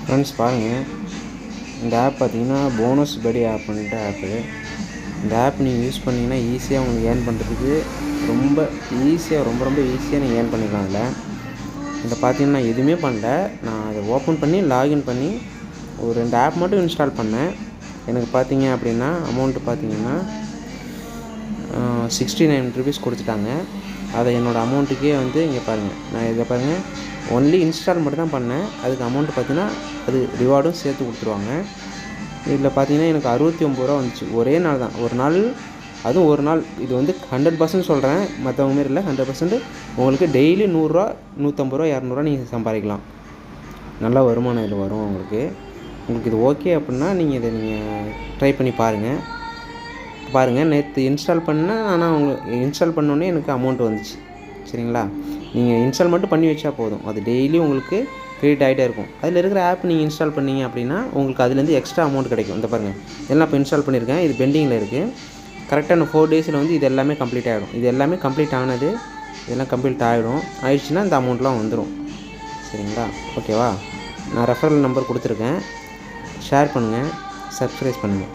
Friends பாருங்கள், இந்த app பார்த்தீங்கன்னா போனஸ் படி ஆப்புன்ட்டு ஆப்பு. இந்த ஆப் நீங்கள் யூஸ் பண்ணிங்கன்னா ஈஸியாக உங்களுக்கு ஏர்ன் பண்ணுறதுக்கு ரொம்ப ஈஸியாக நீங்கள் ஏர்ன் பண்ணிக்கலாம். இதில் பார்த்தீங்கன்னா நான் எதுவுமே பண்ணல. நான் அதை ஓப்பன் பண்ணி லாகின் பண்ணி ஒரு 2 ஆப் மட்டும் இன்ஸ்டால் பண்ணேன். எனக்கு பார்த்தீங்க அப்படின்னா அமௌண்ட்டு பார்த்தீங்கன்னா 69 ருபீஸ் கொடுத்துட்டாங்க. அதை என்னோடய அமௌண்ட்டுக்கே வந்து இங்கே பாருங்கள், நான் இதை பாருங்கள் ஒன்லி இன்ஸ்டால் மட்டும் தான் பண்ணேன். அதுக்கு அமௌண்ட்டு பார்த்தீங்கன்னா அது ரிவார்டும் சேர்த்து கொடுத்துருவாங்க. இதில் பார்த்தீங்கன்னா எனக்கு 69 ரூபா வந்துச்சு. ஒரே நாள் தான், ஒரு நாள், அதுவும் ஒரு நாள். இது வந்து 100% சொல்கிறேன், மற்றவங்க மாரி இல்லை. 100% உங்களுக்கு டெய்லி 100 ரூபா 150 ரூபா 200 ரூபா நீங்கள் சம்பாதிக்கலாம். நல்ல வருமானம் இதில் வரும் உங்களுக்கு. இது ஓகே அப்படின்னா நீங்கள் இதை ட்ரை பண்ணி பாருங்கள். நேற்று இன்ஸ்டால் பண்ணேன். ஆனால் உங்களுக்கு இன்ஸ்டால் பண்ணோன்னே எனக்கு அமௌண்ட் வந்துச்சு. சரிங்களா? நீங்கள் இன்ஸ்டால் மட்டும் பண்ணி வச்சா போதும். அது டெய்லி உங்களுக்கு க்ரியேட் ஆகிட்டே இருக்கும். அதில் இருக்கிற ஆப் நீங்கள் இன்ஸ்டால் பண்ணீங்க அப்படின்னா உங்களுக்கு அதுலேருந்து எக்ஸ்ட்ரா அமௌண்ட் கிடைக்கும். இந்த பாருங்கள், இதெல்லாம் இப்போ இன்ஸ்டால் பண்ணியிருக்கேன். இது பெண்டிங்கில் இருக்குது. கரெக்டாக நான் 4 டேஸில் வந்து இது எல்லாமே கம்ப்ளீட் ஆகிடும். இது எல்லாமே கம்ப்ளீட் ஆனது, இதெல்லாம் கம்ப்ளீட் ஆயிடுச்சுன்னா இந்த அமௌண்ட்லாம் வந்துடும். சரிங்களா? ஓகேவா? நான் ரெஃபரல் நம்பர் கொடுத்துருக்கேன். ஷேர் பண்ணுங்கள், சப்ஸ்கிரைப் பண்ணுங்கள்.